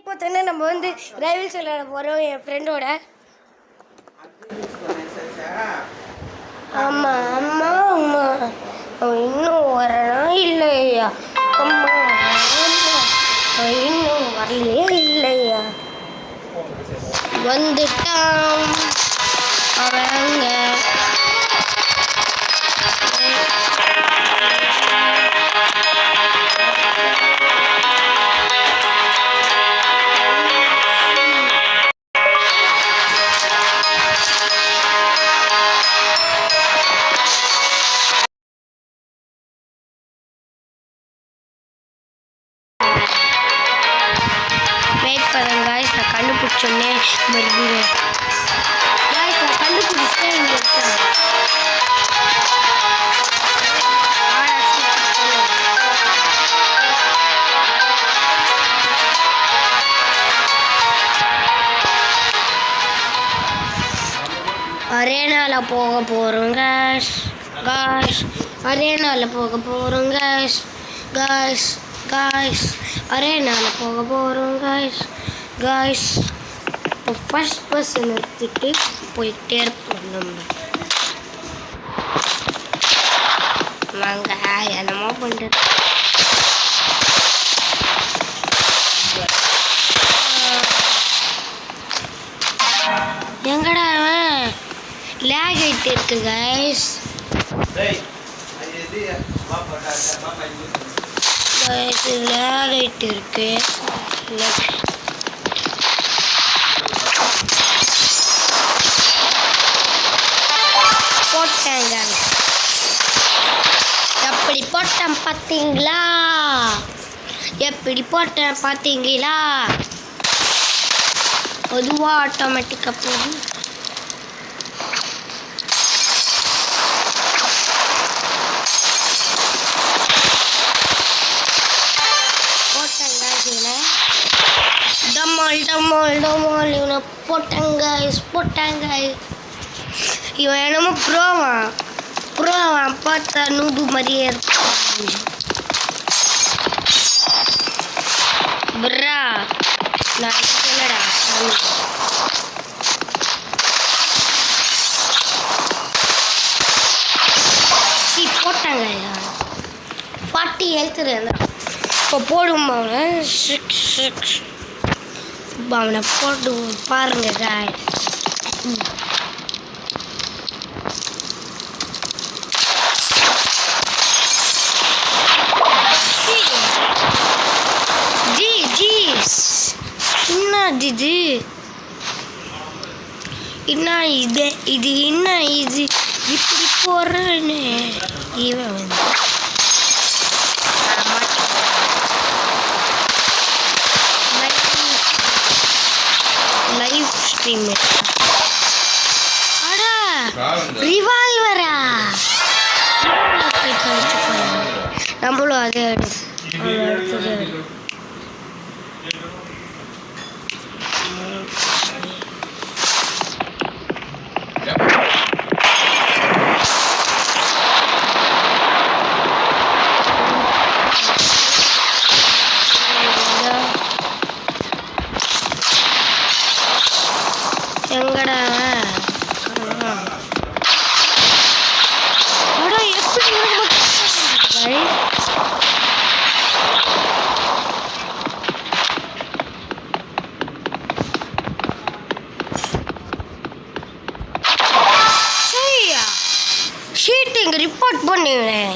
பார்த்தோன்னா நம்ம வந்து ரைவல்ஸ் விளையாட போகிறோம் என் ஃப்ரெண்டோட. ஆமாம் அம்மா அம்மா இன்னும் வரனா இல்லையா? அம்மா இன்னும் வரலையே இல்லையா? வந்துட்டான் அவங்க. வெயிட் பண்ணுங்க guys, நான் கண்டுபிடிச்சோன்னே மறுபடியும் guys நான் கண்டுபிடிச்சிட்டேன். இங்கே இருக்கேன். அரேனாவில் போக போகிறோம் guys. அரேனாவில் போக போகிறோம் guys. அரேனாவில் போக போகிறோம் guys. இப்போ ஃபர்ஸ்ட் பர்சன் எடுத்துட்டு போயிட்டே இருப்போம் நம்ம. வாங்க என்னமோ பண்ணுறது. எங்கடா லேக் ஆகிட்டு இருக்கு guys. லேக் ஆகிட்டு இருக்கு. போட்டேங்க. எப்படி போட்டேன் பார்த்தீங்களா? பொதுவாக ஆட்டோமேட்டிக்காக போகும். டமால் இவனை போட்டாங்க. இவன் என்னமோ ப்ரோவான் பார்த்தா நூபு மாதிரியே இருக்கும். ப்ரா நான் இல்லடா போட்டாங்க. 40 எழுத்துறேன். இப்போ போடும் அவனை போட்டு பாருங்க guys. இது என்ன இது இப்படி போறேன்னு இவன் வந்து லைவ் ஸ்ட்ரீம். அடா ரிவால்வரா நம்மளும் அதே எடுத்து எங்கடா ஷீட்டிங் ரிப்போர்ட் பண்ணுவேன்.